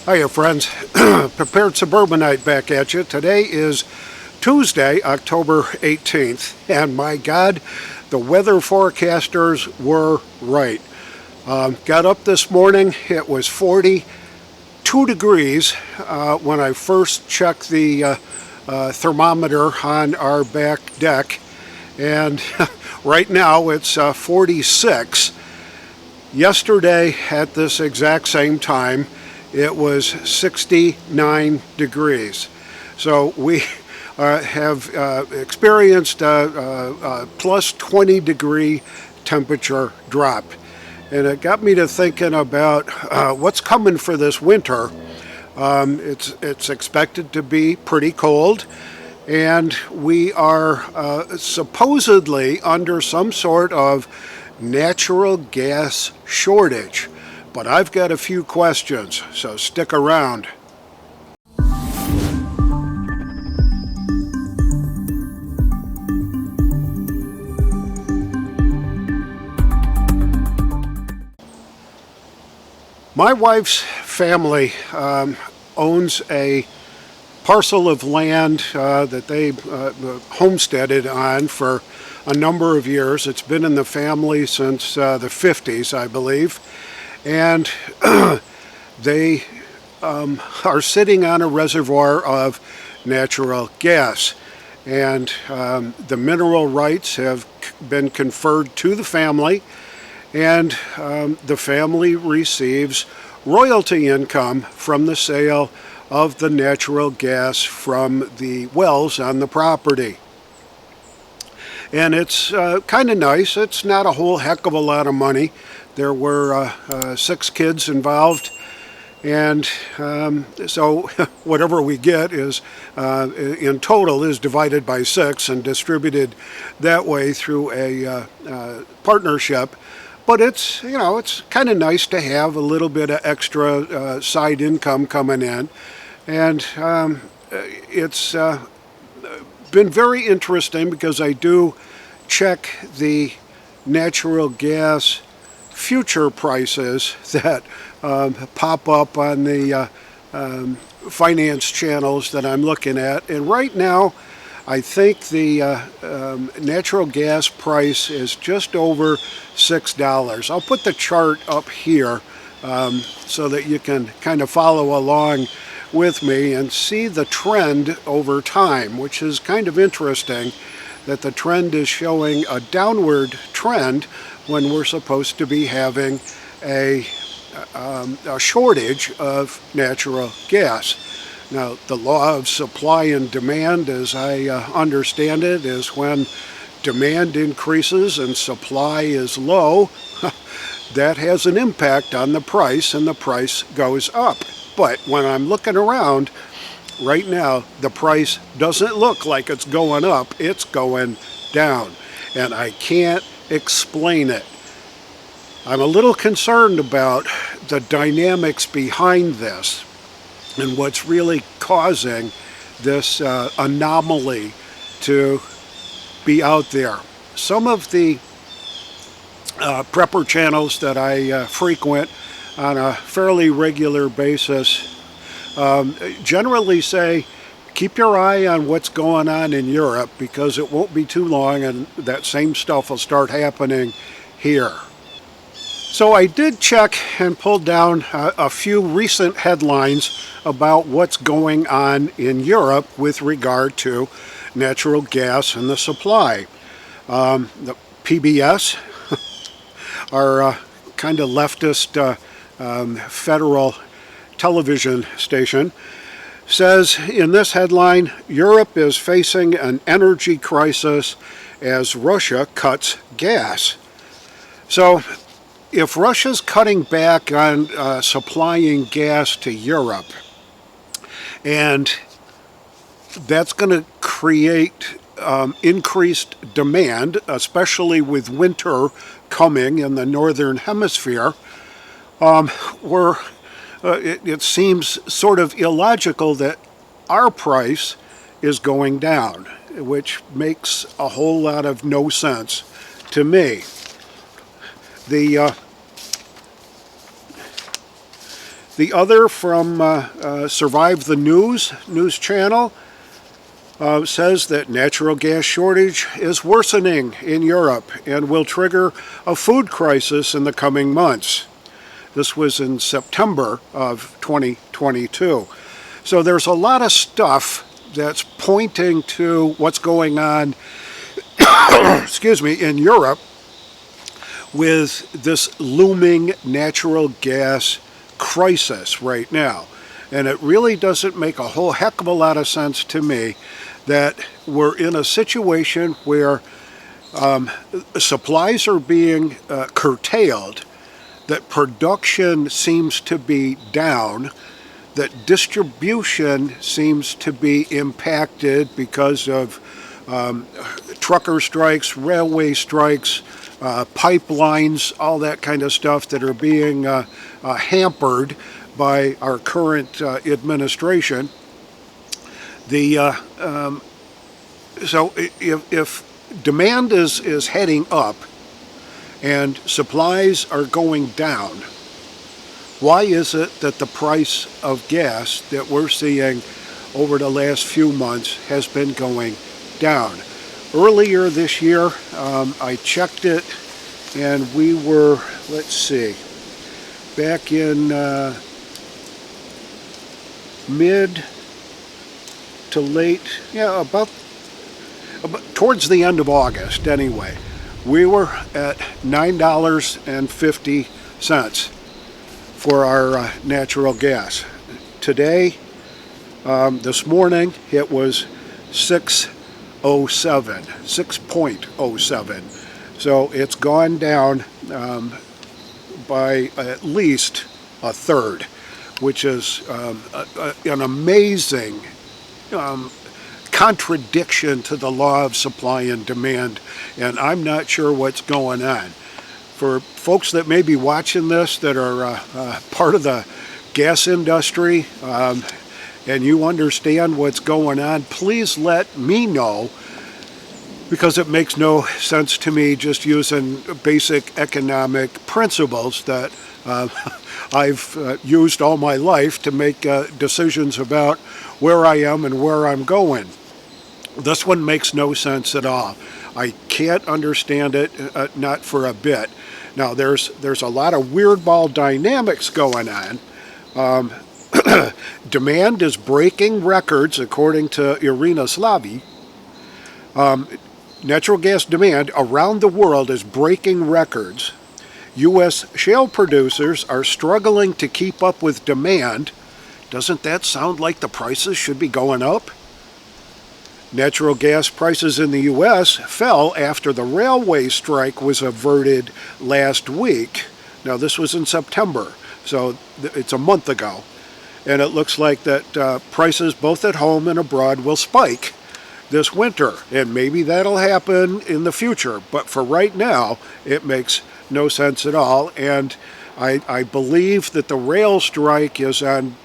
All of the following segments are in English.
Hiya friends, Prepared Suburbanite back at you. Today is Tuesday, October 18th, and my God, the weather forecasters were right. Got up this morning, it was 42 degrees when I first checked the thermometer on our back deck, and right now it's 46. Yesterday at this exact same time, it was 69 degrees. So we have experienced a plus 20 degree temperature drop. And it got me to thinking about what's coming for this winter. It's expected to be pretty cold, and we are supposedly under some sort of natural gas shortage. But I've got a few questions, so stick around. My wife's family owns a parcel of land that they homesteaded on for a number of years. It's been in the family since the 50s, I believe. And they are sitting on a reservoir of natural gas. And the mineral rights have been conferred to the family, and the family receives royalty income from the sale of the natural gas from the wells on the property. And it's kind of nice. It's not a whole heck of a lot of money. There were 6 kids involved, and so whatever we get is, in total, is divided by 6 and distributed that way through a partnership. But it's, you know, it's kind of nice to have a little bit of extra side income coming in, and it's been very interesting because I do check the natural gas future prices that pop up on the finance channels that I'm looking at. And right now, I think the natural gas price is just over $6. I'll put the chart up here so that you can kind of follow along with me and see the trend over time, which is kind of interesting that the trend is showing a downward trend when we're supposed to be having a shortage of natural gas. Now, the law of supply and demand, as I understand it, is when demand increases and supply is low, that has an impact on the price, and the price goes up. But when I'm looking around, right now, the price doesn't look like it's going up, it's going down. And I can't explain it. I'm a little concerned about the dynamics behind this and what's really causing this anomaly to be out there. Some of the prepper channels that I frequent on a fairly regular basis generally say, keep your eye on what's going on in Europe, because it won't be too long and that same stuff will start happening here. So I did check and pull down a few recent headlines about what's going on in Europe with regard to natural gas and the supply. The PBS, our kind of leftist federal television station, says in this headline, Europe is facing an energy crisis as Russia cuts gas. So if Russia's cutting back on supplying gas to Europe, and that's going to create increased demand, especially with winter coming in the northern hemisphere, it seems sort of illogical that our price is going down, which makes a whole lot of no sense to me. The The other from Survive the News channel says that natural gas shortage is worsening in Europe and will trigger a food crisis in the coming months. This was in September of 2022. So there's a lot of stuff that's pointing to what's going on excuse me, in Europe with this looming natural gas crisis right now. And it really doesn't make a whole heck of a lot of sense to me that we're in a situation where supplies are being curtailed, that production seems to be down, that distribution seems to be impacted because of trucker strikes, railway strikes, pipelines, all that kind of stuff that are being hampered by our current administration. So if demand is heading up and supplies are going down, why is it that the price of gas that we're seeing over the last few months has been going down? Earlier this year, I checked it, and we were, let's see, back in mid to late, about towards the end of August anyway, we were at $9.50 for our natural gas. Today, this morning, it was 6.07. So it's gone down by at least a third, which is an amazing contradiction to the law of supply and demand, and I'm not sure what's going on. For folks that may be watching this that are part of the gas industry, and you understand what's going on, please let me know, because it makes no sense to me just using basic economic principles that I've used all my life to make decisions about where I am and where I'm going. This one makes no sense at all. I can't understand it, not for a bit. Now, there's a lot of weirdball dynamics going on. Demand is breaking records, according to Irina Slavy. Natural gas demand around the world is breaking records. U.S. shale producers are struggling to keep up with demand. Doesn't that sound like the prices should be going up? Natural gas prices in the U.S. fell after the railway strike was averted last week. Now, this was in September, so it's a month ago. And it looks like that prices both at home and abroad will spike this winter. And maybe that'll happen in the future. But for right now, it makes no sense at all. And I believe that the rail strike is on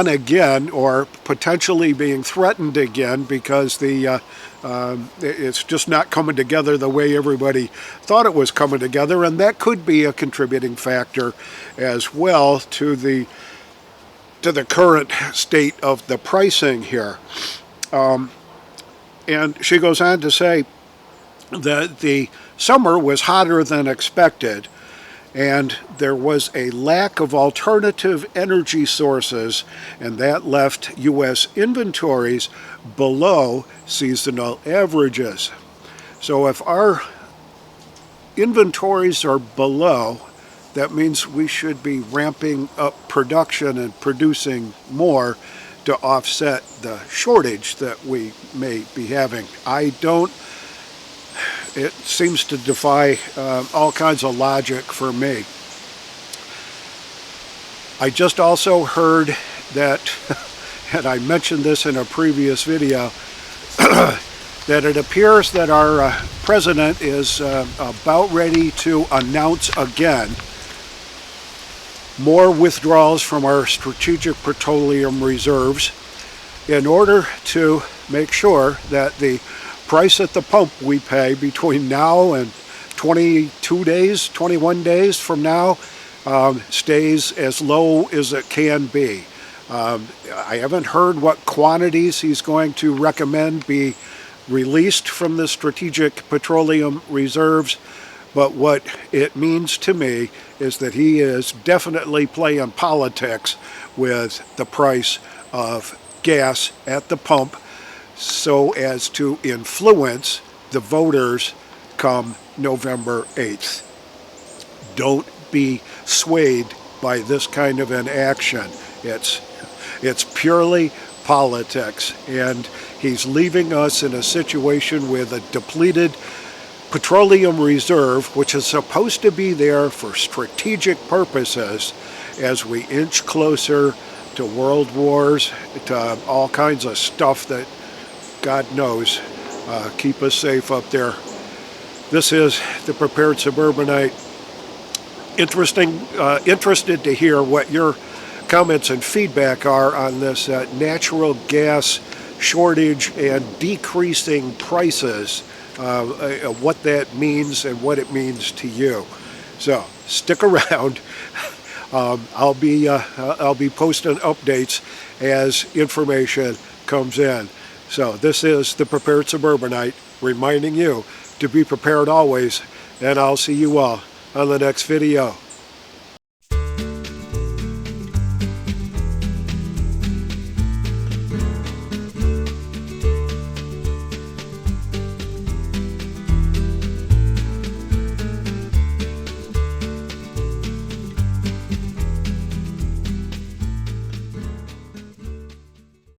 again, or potentially being threatened again, because it's just not coming together the way everybody thought it was coming together, and that could be a contributing factor as well to the current state of the pricing here. And she goes on to say that the summer was hotter than expected, and there was a lack of alternative energy sources, and that left U.S. inventories below seasonal averages. So if our inventories are below, that means we should be ramping up production and producing more to offset the shortage that we may be having. It seems to defy all kinds of logic for me. I just also heard that, and I mentioned this in a previous video, that it appears that our president is about ready to announce again more withdrawals from our strategic petroleum reserves in order to make sure that the price at the pump we pay between now and 21 days from now stays as low as it can be. I haven't heard what quantities he's going to recommend be released from the Strategic Petroleum Reserves, but what it means to me is that he is definitely playing politics with the price of gas at the pump so as to influence the voters come November 8th. Don't be swayed by this kind of an action. It's purely politics, and he's leaving us in a situation with a depleted petroleum reserve, which is supposed to be there for strategic purposes as we inch closer to world wars, to all kinds of stuff that God knows keep us safe up there. This is the Prepared Suburbanite. Interested to hear what your comments and feedback are on this natural gas shortage and decreasing prices, what that means and what it means to you. So stick around. I'll be posting updates as information comes in. So this is the Prepared Suburbanite reminding you to be prepared always, and I'll see you all on the next video.